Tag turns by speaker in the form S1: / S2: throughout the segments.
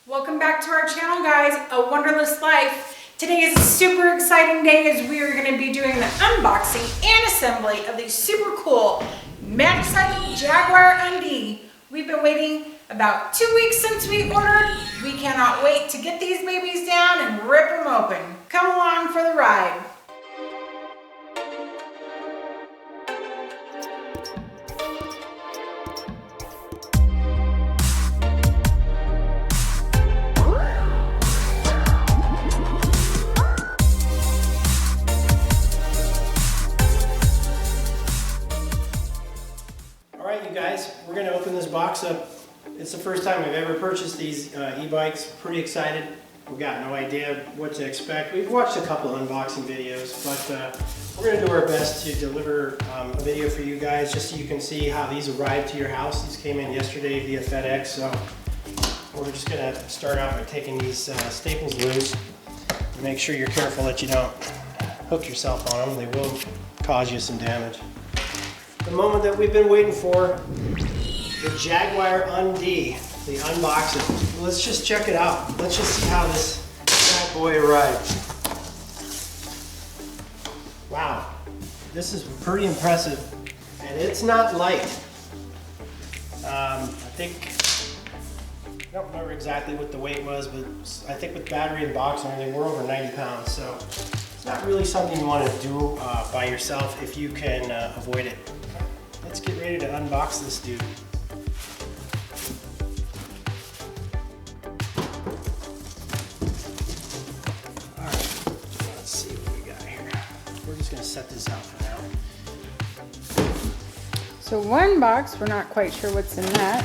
S1: Welcome back to our channel, guys, A Wonderless Life. Today is a super exciting day as we are going to be doing the unboxing and assembly of these super cool Magicycle Jaguarundi E. We've been waiting about 2 weeks since we ordered. We cannot wait to get these babies down and rip them open. Come along for the ride.
S2: Guys, we're going to open this box up. It's the first time we've ever purchased these e-bikes. Pretty excited. We've got no idea what to expect. We've watched a couple unboxing videos, but we're going to do our best to deliver a video for you guys just so you can see how these arrived to your house. These came in yesterday via FedEx, so we're just going to start out by taking these staples loose. Make sure you're careful that you don't hook yourself on them. They will cause you some damage. The moment that we've been waiting for, the Jaguarundi, the unboxing. Let's just check it out. Let's just see how this bad boy arrived. Wow, this is pretty impressive, and it's not light. I don't remember exactly what the weight was, but I think with battery and box and everything, we're over 90 pounds, so it's not really something you want to do by yourself if you can avoid it. Let's get ready to unbox this dude. Alright, let's see what we got here. We're just going to set this out for now.
S1: So one box, we're not quite sure what's in that.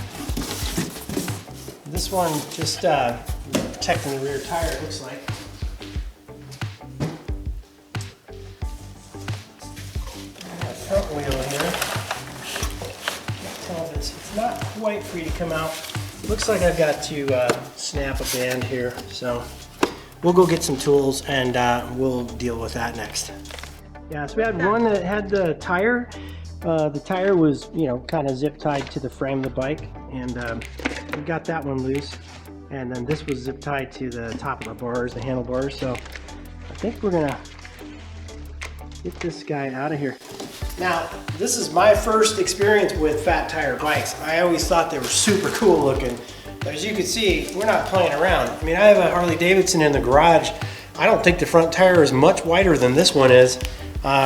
S2: This one just protecting the rear tire, it looks like. Front wheel here. It's not quite free to come out. Looks like I've got to snap a band here, so we'll go get some tools and we'll deal with that next. Yeah, so we had one that had the tire. The tire was, kind of zip tied to the frame of the bike, and we got that one loose. And then this was zip tied to the top of the bars, the handlebars. So I think we're gonna get this guy out of here. Now, this is my first experience with fat tire bikes. I always thought they were super cool looking. But as you can see, we're not playing around. I mean, I have a Harley Davidson in the garage. I don't think the front tire is much wider than this one is.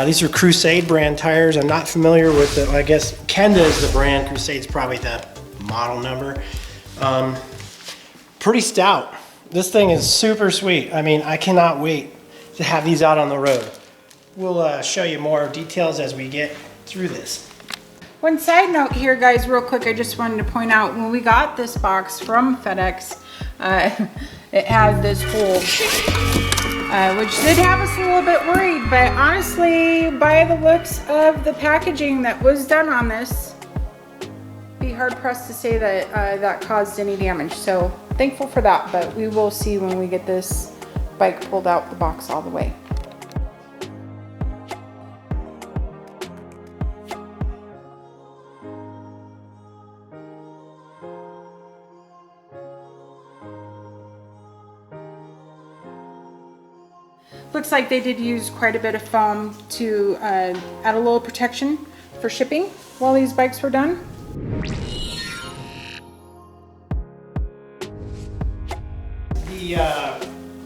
S2: These are Crusade brand tires. I'm not familiar with the, I guess Kenda is the brand. Crusade's probably the model number. Pretty stout. This thing is super sweet. I mean, I cannot wait to have these out on the road. We'll show you more details as we get through this.
S1: One side note here, guys, real quick, I just wanted to point out when we got this box from FedEx, it had this hole, which did have us a little bit worried, but honestly, by the looks of the packaging that was done on this, be hard pressed to say that that caused any damage. So thankful for that, but we will see when we get this bike pulled out the box all the way. Looks like they did use quite a bit of foam to add a little protection for shipping while these bikes were done.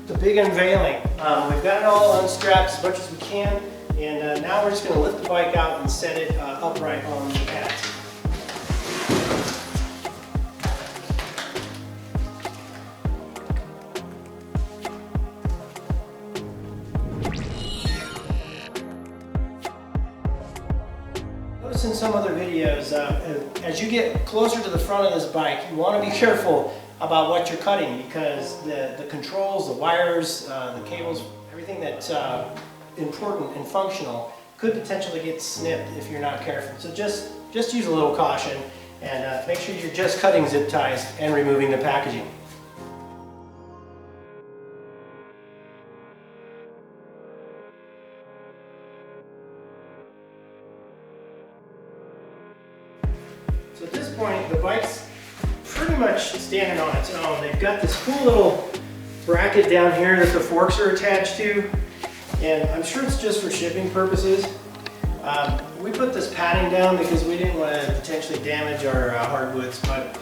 S2: The big unveiling. We've got it all unstrapped as much as we can, and now we're just going to lift the bike out and set it upright on the pads. In some other videos, as you get closer to the front of this bike, you want to be careful about what you're cutting, because the controls, the wires, the cables, everything that's important and functional could potentially get snipped if you're not careful. So just use a little caution and make sure you're just cutting zip ties and removing the packaging. So at this point, the bike's pretty much much standing on its own. They've got this cool little bracket down here that the forks are attached to, and I'm sure it's just for shipping purposes. We put this padding down because we didn't want to potentially damage our hardwoods, but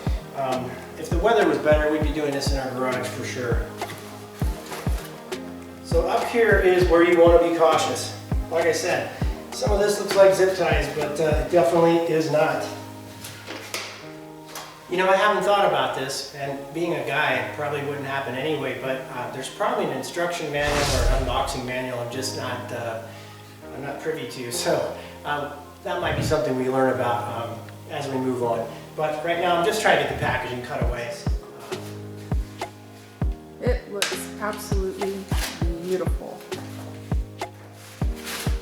S2: if the weather was better, we'd be doing this in our garage for sure. So up here is where you want to be cautious. Like I said, some of this looks like zip ties, but it definitely is not. You know, I haven't thought about this, and being a guy, it probably wouldn't happen anyway, but there's probably an instruction manual or an unboxing manual I'm just not, I'm not privy to, so that might be something we learn about as we move on. But right now I'm just trying to get the packaging cutaways.
S1: It looks absolutely beautiful.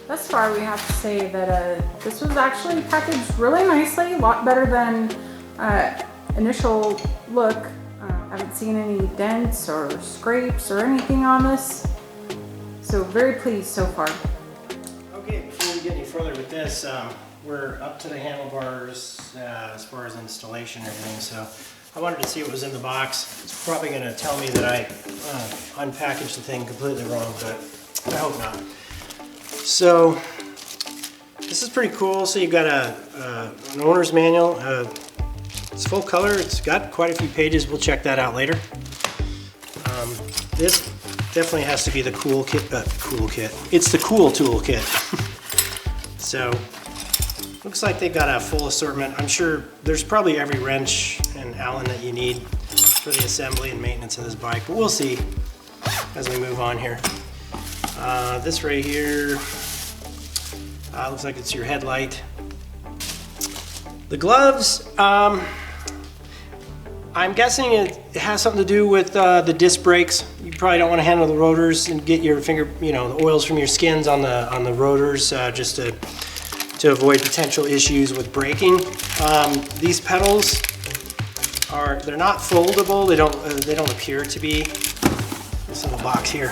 S1: Thus far, we have to say that this was actually packaged really nicely, a lot better than initial look. I haven't seen any dents or scrapes or anything on this, so very pleased so far.
S2: Okay, before we get any further with this, we're up to the handlebars as far as installation and everything, so I wanted to see what was in the box. It's probably going to tell me that I unpackaged the thing completely wrong, but I hope not. So this is pretty cool. So you've got an owner's manual. It's full color. It's got quite a few pages. We'll check that out later. This definitely has to be the cool kit. It's the cool tool kit. So looks like they've got a full assortment. I'm sure there's probably every wrench and Allen that you need for the assembly and maintenance of this bike, but we'll see as we move on here. This right here looks like it's your headlight. The gloves, I'm guessing it has something to do with the disc brakes. You probably don't want to handle the rotors and get your finger, you know, the oils from your skins on the rotors, just to avoid potential issues with braking. These pedals they're not foldable. They don't appear to be. This little box here.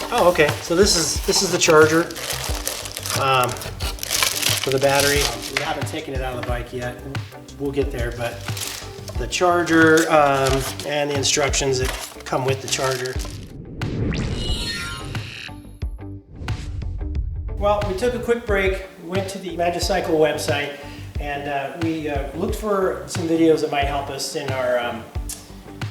S2: Oh, okay. So this is the charger for the battery. We haven't taken it out of the bike yet. We'll get there, but the charger and the instructions that come with the charger. Well, we took a quick break, went to the Magicycle website, and we looked for some videos that might help us in our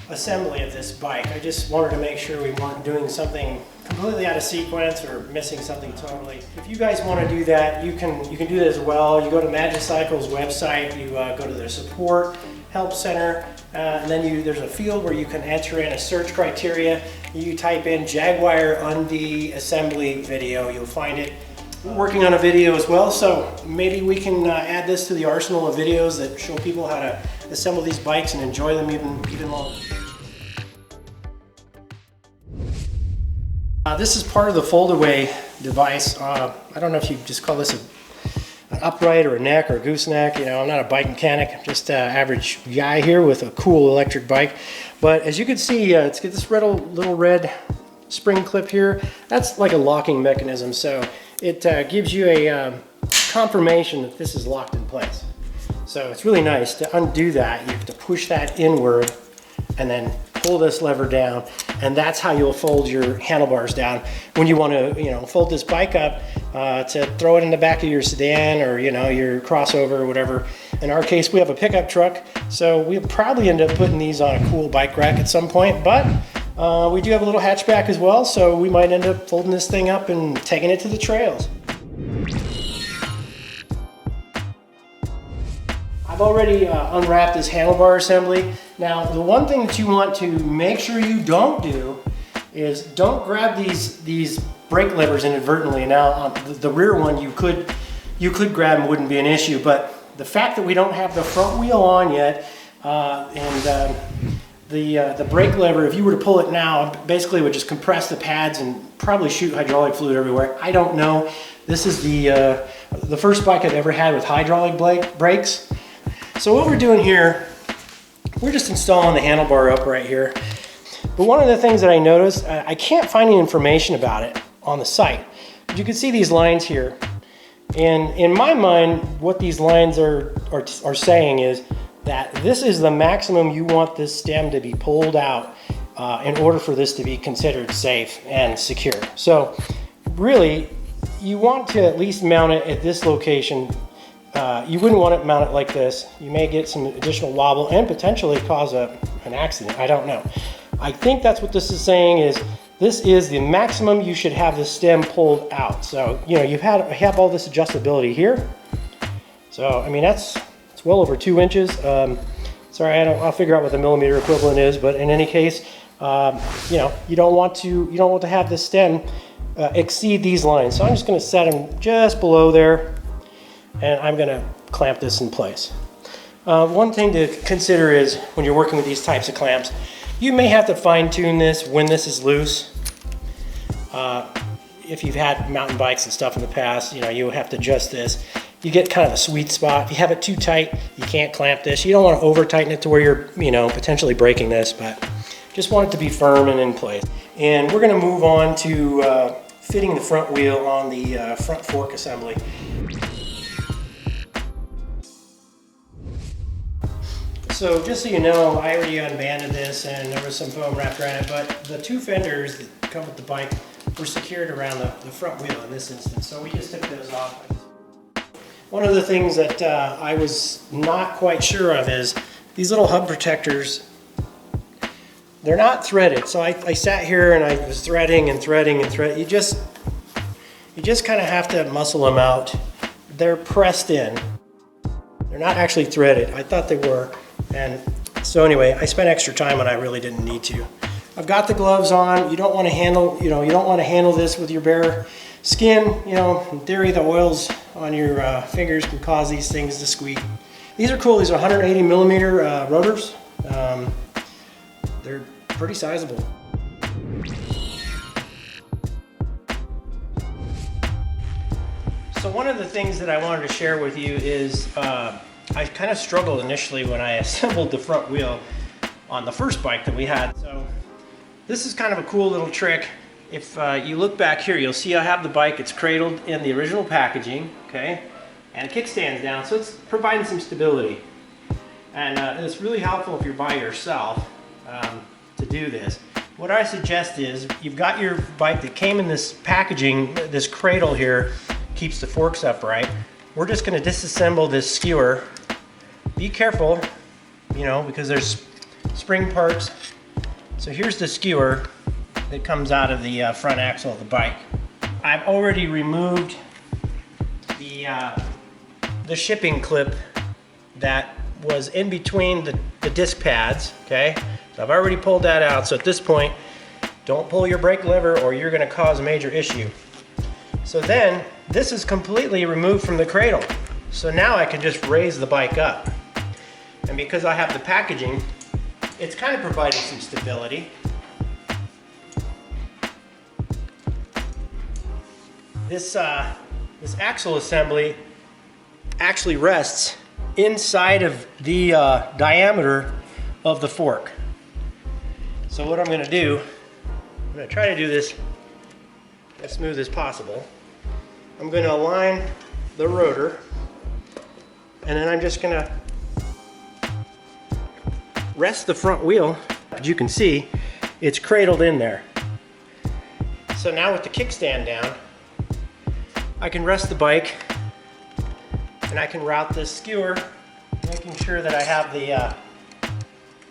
S2: assembly of this bike. I just wanted to make sure we weren't doing something completely out of sequence or missing something totally. If you guys want to do that, you can do that as well. You go to Magicycle's website, you go to their support help center, and then there's a field where you can enter in a search criteria. You type in Jaguarundi assembly video, you'll find it. We're working on a video as well, so maybe we can add this to the arsenal of videos that show people how to assemble these bikes and enjoy them even longer. This is part of the fold-away device. I don't know if you just call this an upright or a neck or a gooseneck. You know, I'm not a bike mechanic. I'm just an average guy here with a cool electric bike. But as you can see, it's got this little red spring clip here. That's like a locking mechanism. So it gives you a confirmation that this is locked in place. So it's really nice. To undo that, you have to push that inward and then pull this lever down, and that's how you'll fold your handlebars down when you want to, you know, fold this bike up to throw it in the back of your sedan or, you know, your crossover or whatever. In our case, we have a pickup truck, so we'll probably end up putting these on a cool bike rack at some point, but we do have a little hatchback as well, so we might end up folding this thing up and taking it to the trails. I've already unwrapped this handlebar assembly. Now, the one thing that you want to make sure you don't do is don't grab these brake levers inadvertently. Now, the rear one you could grab and wouldn't be an issue, but the fact that we don't have the front wheel on yet and the brake lever, if you were to pull it now, basically would just compress the pads and probably shoot hydraulic fluid everywhere. I don't know. This is the first bike I've ever had with hydraulic brakes. So what we're doing here, we're just installing the handlebar up right here. But one of the things that I noticed, I can't find any information about it on the site. But you can see these lines here. And in my mind, what these lines are saying is that this is the maximum you want this stem to be pulled out in order for this to be considered safe and secure. So really, you want to at least mount it at this location. You wouldn't want it mounted like this. You may get some additional wobble and potentially cause an accident. I don't know. I think that's what this is saying, is this is the maximum you should have the stem pulled out. So, you know, you have all this adjustability here. So, I mean, it's well over 2 inches. Sorry, I'll figure out what the millimeter equivalent is, but in any case, you know, you don't want to have the stem exceed these lines. So I'm just going to set them just below there, and I'm going to clamp this in place. One thing to consider is when you're working with these types of clamps, you may have to fine tune this when this is loose. If you've had mountain bikes and stuff in the past, you know, you have to adjust this. You get kind of a sweet spot. If you have it too tight, you can't clamp this. You don't want to over tighten it to where you're, you know, potentially breaking this, but just want it to be firm and in place. And we're going to move on to fitting the front wheel on the front fork assembly. So just so you know, I already unbanded this and there was some foam wrapped around it, but the 2 fenders that come with the bike were secured around the front wheel in this instance, so we just took those off. One of the things that I was not quite sure of is these little hub protectors, they're not threaded. So I sat here and I was threading and threading and threading. You just kind of have to muscle them out. They're pressed in. They're not actually threaded. I thought they were. And so anyway, I spent extra time when I really didn't need to. I've got the gloves on. You don't want to handle, you don't want to handle this with your bare skin. You know, in theory, the oils on your fingers can cause these things to squeak. These are cool. These are 180 millimeter rotors. They're pretty sizable. So one of the things that I wanted to share with you is I kind of struggled initially when I assembled the front wheel on the first bike that we had. So this is kind of a cool little trick. If you look back here, you'll see I have the bike. It's cradled in the original packaging, okay? And the kickstand's down, so it's providing some stability. And it's really helpful if you're by yourself to do this. What I suggest is you've got your bike that came in this packaging, this cradle here keeps the forks upright. We're just going to disassemble this skewer. Be careful, you know, because there's spring parts. So here's the skewer that comes out of the front axle of the bike. I've already removed the shipping clip that was in between the disc pads, okay? So I've already pulled that out. So at this point, don't pull your brake lever or you're going to cause a major issue. So then this is completely removed from the cradle. So now I can just raise the bike up. And because I have the packaging, it's kind of providing some stability. This axle assembly actually rests inside of the diameter of the fork. So what I'm going to do, I'm going to try to do this as smooth as possible. I'm going to align the rotor, and then I'm just going to rest the front wheel. As you can see, it's cradled in there. So now with the kickstand down, I can rest the bike and I can route this skewer, making sure that I have the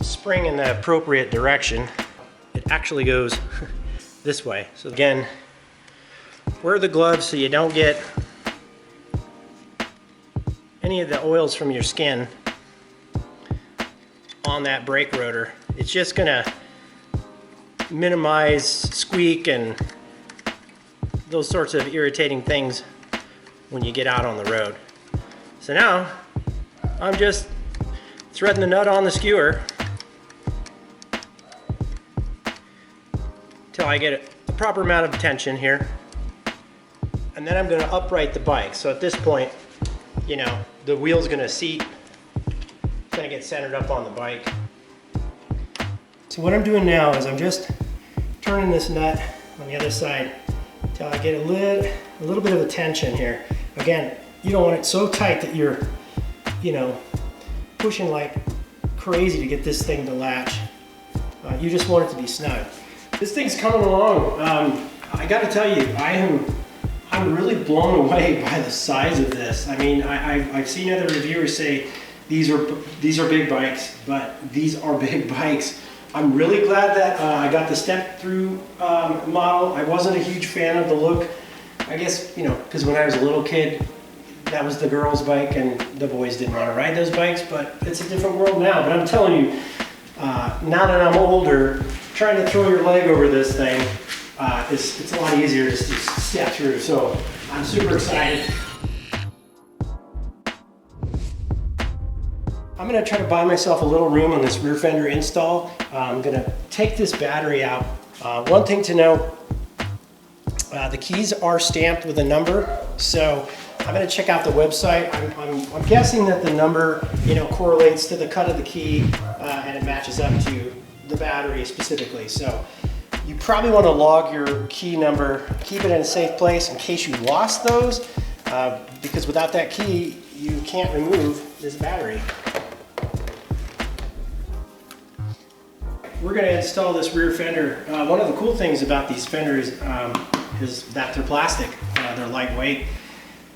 S2: spring in the appropriate direction. It actually goes this way. So again, wear the gloves so you don't get any of the oils from your skin on that brake rotor. It's just gonna minimize squeak and those sorts of irritating things when you get out on the road. So now I'm just threading the nut on the skewer till I get the proper amount of tension here, and then I'm going to upright the bike. So at this point, you know, the wheel's going to seat, it's going to get centered up on the bike. So what I'm doing now is I'm just turning this nut on the other side until I get a little bit of a tension here. Again, you don't want it so tight that you're, you know, pushing like crazy to get this thing to latch. You just want it to be snug. This thing's coming along. I got to tell you, I'm really blown away by the size of this. I mean, I've seen other reviewers say these are big bikes, but these are big bikes. I'm really glad that I got the step-through model. I wasn't a huge fan of the look. I guess, you know, because when I was a little kid, that was the girls' bike and the boys didn't want to ride those bikes, but it's a different world now. But I'm telling you, now that I'm older, trying to throw your leg over this thing, it's a lot easier just to step through. So I'm super excited. I'm gonna try to buy myself a little room on this rear fender install. I'm gonna take this battery out. One thing to know, the keys are stamped with a number, so I'm gonna check out the website. I'm guessing that the number, you know, correlates to the cut of the key, and it matches up to the battery specifically. So you probably want to log your key number, keep it in a safe place in case you lost those, because without that key, you can't remove this battery. We're going to install this rear fender. One of the cool things about these fenders is that they're plastic. They're lightweight.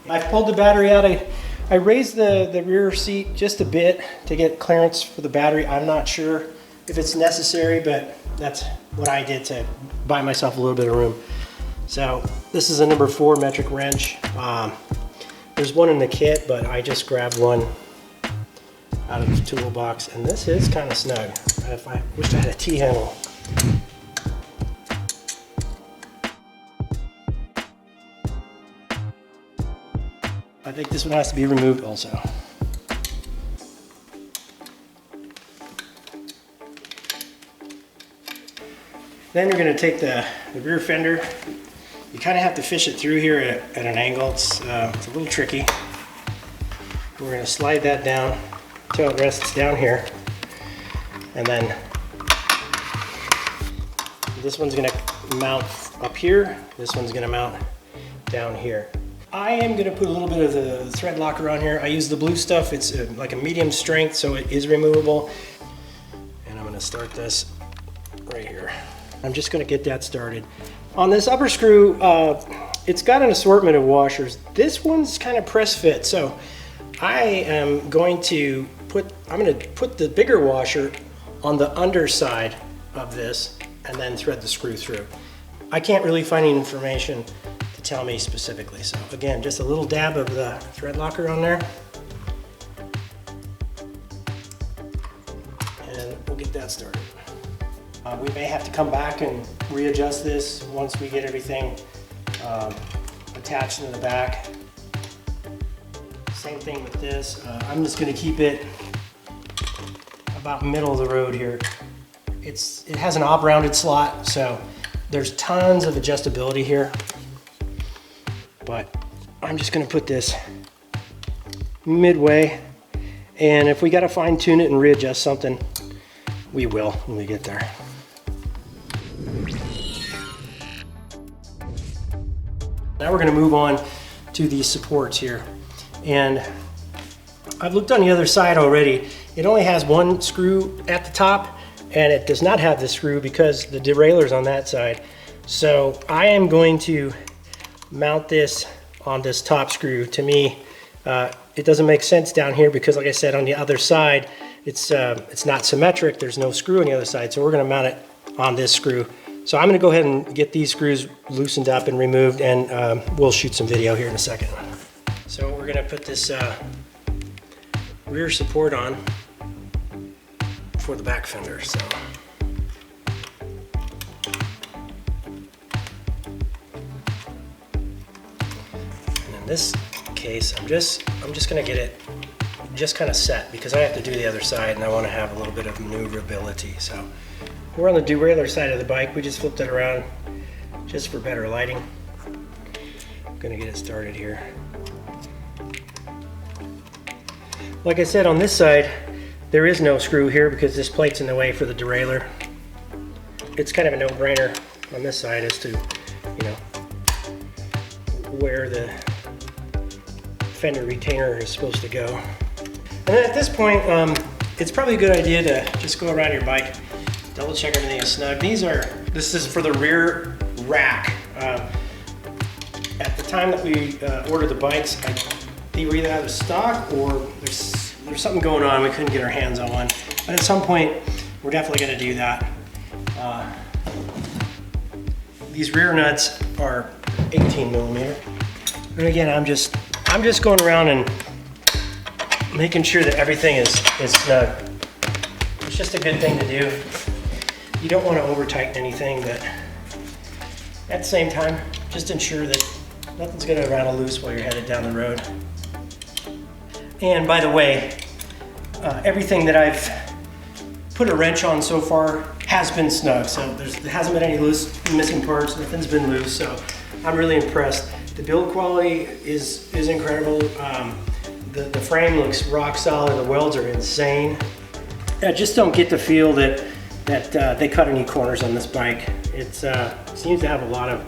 S2: I've pulled the battery out. I raised the rear seat just a bit to get clearance for the battery. I'm not sure if it's necessary, but that's what I did to buy myself a little bit of room. So this is a number 4 metric wrench. There's one in the kit, but I just grabbed one out of the toolbox, and this is kind of snug. I wish I had a T-handle. I think this one has to be removed also. Then you're going to take the rear fender. You kind of have to fish it through here at an angle. It's a little tricky. We're going to slide that down until it rests down here. And then this one's going to mount up here. This one's going to mount down here. I am going to put a little bit of the thread locker on here. I use the blue stuff. It's like a medium strength, so it is removable. And I'm going to start this right here. I'm just going to get that started. On this upper screw, it's got an assortment of washers. This one's kind of press fit, so I am going to put the bigger washer on the underside of this and then thread the screw through. I can't really find any information to tell me specifically, so again, just a little dab of the thread locker on there, and we'll get that started. We may have to come back and readjust this once we get everything attached in the back. Same thing with this. I'm just going to keep it about middle of the road here. It has an op-rounded slot, so there's tons of adjustability here. But I'm just going to put this midway, and if we got to fine tune it and readjust something, we will when we get there. Now we're going to move on to these supports here. And I've looked on the other side already. It only has one screw at the top, and it does not have the screw because the derailer's on that side. So I am going to mount this on this top screw. To me, it doesn't make sense down here because, like I said, on the other side, it's not symmetric. There's no screw on the other side, so we're going to mount it on this screw. So I'm going to go ahead and get these screws loosened up and removed, and we'll shoot some video here in a second. So we're going to put this rear support on for the back fender. So and in this case, I'm just going to get it just kind of set because I have to do the other side and I want to have a little bit of maneuverability. So we're on the derailleur side of the bike. We just flipped it around just for better lighting. I'm going to get it started here. Like I said, on this side, there is no screw here because this plate's in the way for the derailleur. It's kind of a no-brainer on this side as to, you know, where the fender retainer is supposed to go. And then at this point, it's probably a good idea to just go around your bike, double check everything is snug. This is for the rear rack. At the time that we ordered the bikes, they were either out of stock or there's something going on we couldn't get our hands on one. But at some point, we're definitely gonna do that. These rear nuts are 18 millimeter. And again, I'm just going around and making sure that everything is snug. It's just a good thing to do. You don't want to over tighten anything, but at the same time, just ensure that nothing's going to rattle loose while you're headed down the road. And by the way, everything that I've put a wrench on so far has been snug. So there hasn't been any loose missing parts. Nothing's been loose. So I'm really impressed. The build quality is incredible. The frame looks rock solid. The welds are insane. I just don't get the feel that they cut any corners on this bike. It seems to have a lot of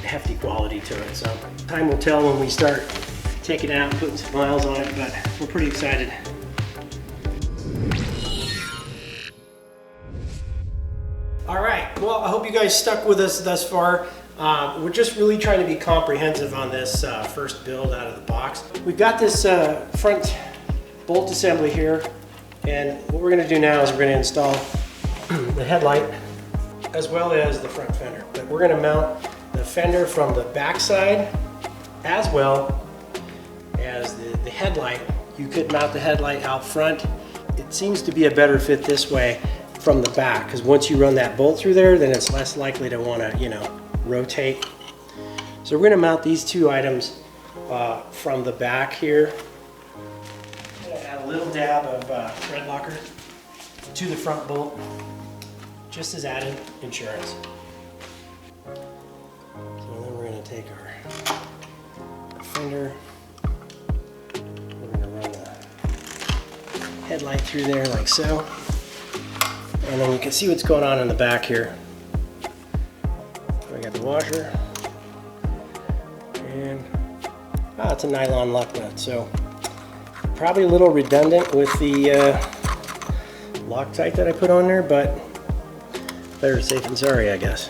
S2: hefty quality to it. So time will tell when we start taking it out and putting some miles on it, but we're pretty excited. All right, well, I hope you guys stuck with us thus far. We're just really trying to be comprehensive on this first build out of the box. We've got this front bolt assembly here, and what we're gonna do now is we're gonna install the headlight as well as the front fender. But we're gonna mount the fender from the back side as well as the headlight. You could mount the headlight out front. It seems to be a better fit this way from the back, because once you run that bolt through there, then it's less likely to wanna, rotate. So we're gonna mount these two items from the back here. I'm gonna add a little dab of thread locker to the front bolt, just as added insurance. So then we're gonna take our fender, we're gonna run the headlight through there like so. And then you can see what's going on in the back here. So I got the washer, and it's a nylon luck nut, so probably a little redundant with the Loctite that I put on there, but better safe than sorry, I guess.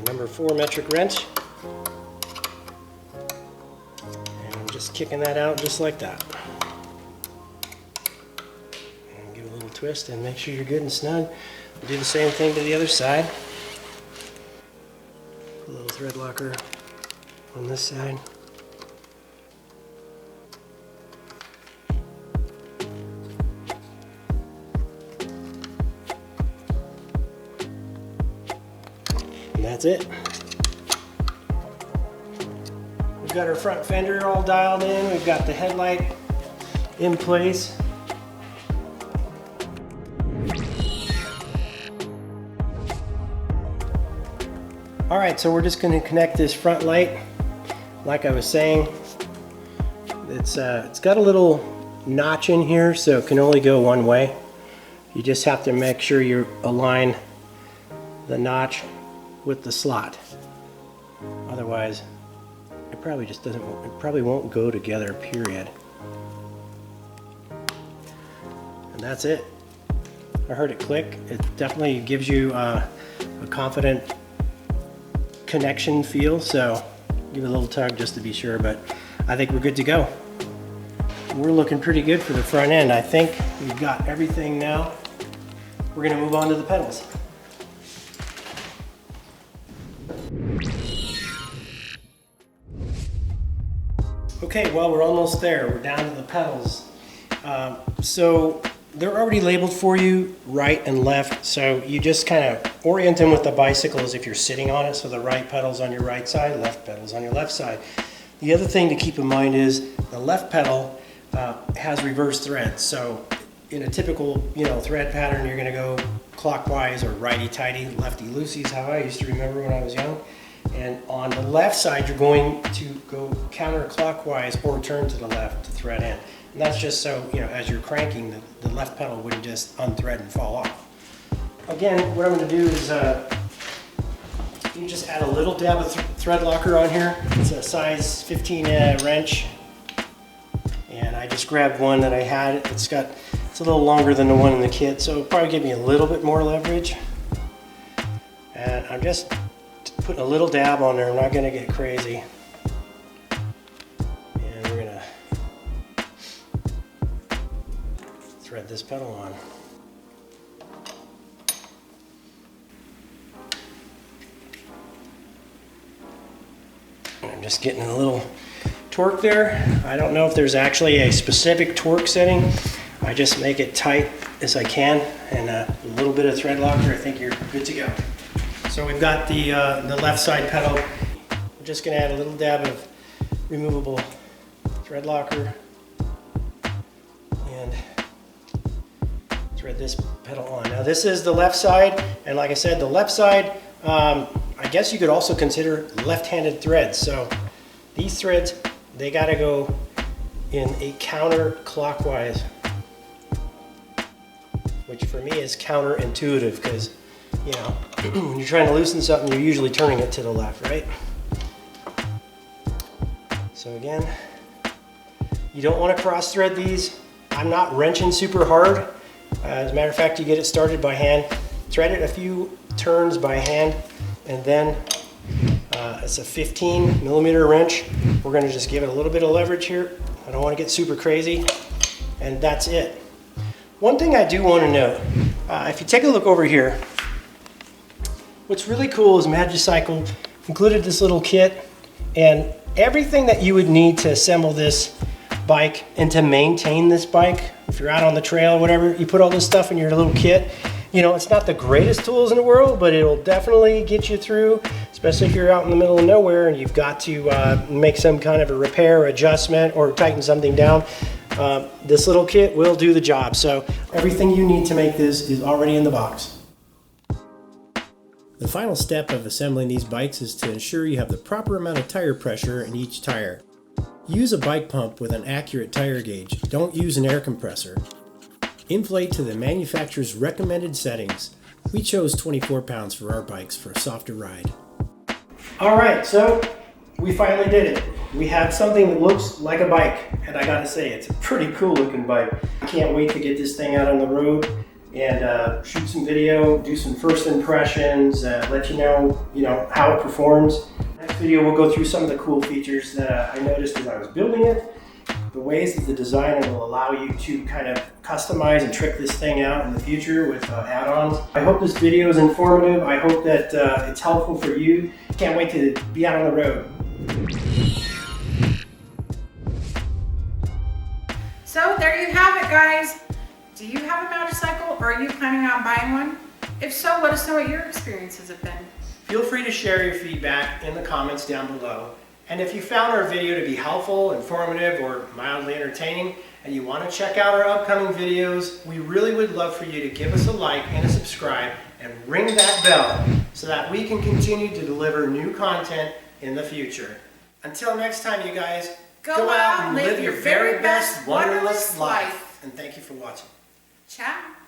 S2: Number 4 metric wrench, and I'm just kicking that out just like that. And give it a little twist and make sure you're good and snug. We'll do the same thing to the other side. A little thread locker on this side. And that's it. We've got our front fender all dialed in. We've got the headlight in place. All right, so we're just going to connect this front light. Like I was saying, it's got a little notch in here, so it can only go one way. You just have to make sure you align the notch with the slot. Otherwise, it probably just doesn't, it probably won't go together, period. And that's it. I heard it click. It definitely gives you a confident connection feel, so give it a little tug just to be sure, but I think we're good to go. We're looking pretty good for the front end. I think we've got everything now. We're gonna move on to the pedals. Okay, well, we're almost there. We're down to the pedals. So they're already labeled for you, right and left. So you just kind of orient them with the bicycle as if you're sitting on it. So the right pedal's on your right side, left pedal's on your left side. The other thing to keep in mind is the left pedal has reverse threads. So in a typical, thread pattern, you're gonna go clockwise or righty-tighty, lefty-loosey is how I used to remember when I was young. And on the left side, you're going to go counterclockwise or turn to the left to thread in. And that's just so, you know, as you're cranking, the left pedal wouldn't just unthread and fall off. Again, what I'm going to do is you just add a little dab of thread locker on here. It's a size 15 wrench. And I just grabbed one that I had. It's a little longer than the one in the kit, so it'll probably give me a little bit more leverage. And I'm just putting a little dab on there. I'm not going to get crazy. And we're going to thread this pedal on. And I'm just getting a little torque there. I don't know if there's actually a specific torque setting. I just make it tight as I can, and a little bit of thread locker, I think you're good to go. So we've got the left side pedal. I'm just going to add a little dab of removable thread locker and thread this pedal on. Now this is the left side, and like I said, the left side, I guess you could also consider left-handed threads. So these threads, they got to go in a counterclockwise, which for me is counterintuitive because, you know, when you're trying to loosen something, you're usually turning it to the left, right? So again, you don't want to cross thread these. I'm not wrenching super hard. As a matter of fact, you get it started by hand. Thread it a few turns by hand, and then it's a 15 millimeter wrench. We're going to just give it a little bit of leverage here. I don't want to get super crazy, and that's it. One thing I do want to note, if you take a look over here, what's really cool is Magicycle included this little kit, and everything that you would need to assemble this bike and to maintain this bike, if you're out on the trail or whatever, you put all this stuff in your little kit. You know, it's not the greatest tools in the world, but it'll definitely get you through, especially if you're out in the middle of nowhere and you've got to make some kind of a repair, adjustment, or tighten something down. This little kit will do the job. So everything you need to make this is already in the box. The final step of assembling these bikes is to ensure you have the proper amount of tire pressure in each tire. Use a bike pump with an accurate tire gauge. Don't use an air compressor. Inflate to the manufacturer's recommended settings. We chose 24 pounds for our bikes for a softer ride. All right, so we finally did it. We have something that looks like a bike, and I gotta say, it's a pretty cool looking bike. I can't wait to get this thing out on the road and shoot some video, do some first impressions, let you know how it performs. Next video, we'll go through some of the cool features that I noticed as I was building it, the ways that the designer will allow you to kind of customize and trick this thing out in the future with add-ons. I hope this video is informative. I hope that it's helpful for you. Can't wait to be out on the road.
S1: So there you have it, guys. Do you have a Magicycle, or are you planning on buying one? If so, let us know what your experiences have been.
S2: Feel free to share your feedback in the comments down below. And if you found our video to be helpful, informative, or mildly entertaining, and you want to check out our upcoming videos, we really would love for you to give us a like and a subscribe and ring that bell so that we can continue to deliver new content in the future. Until next time, you guys,
S1: Go out and live your very best, wonderless life.
S2: And thank you for watching.
S1: Ciao.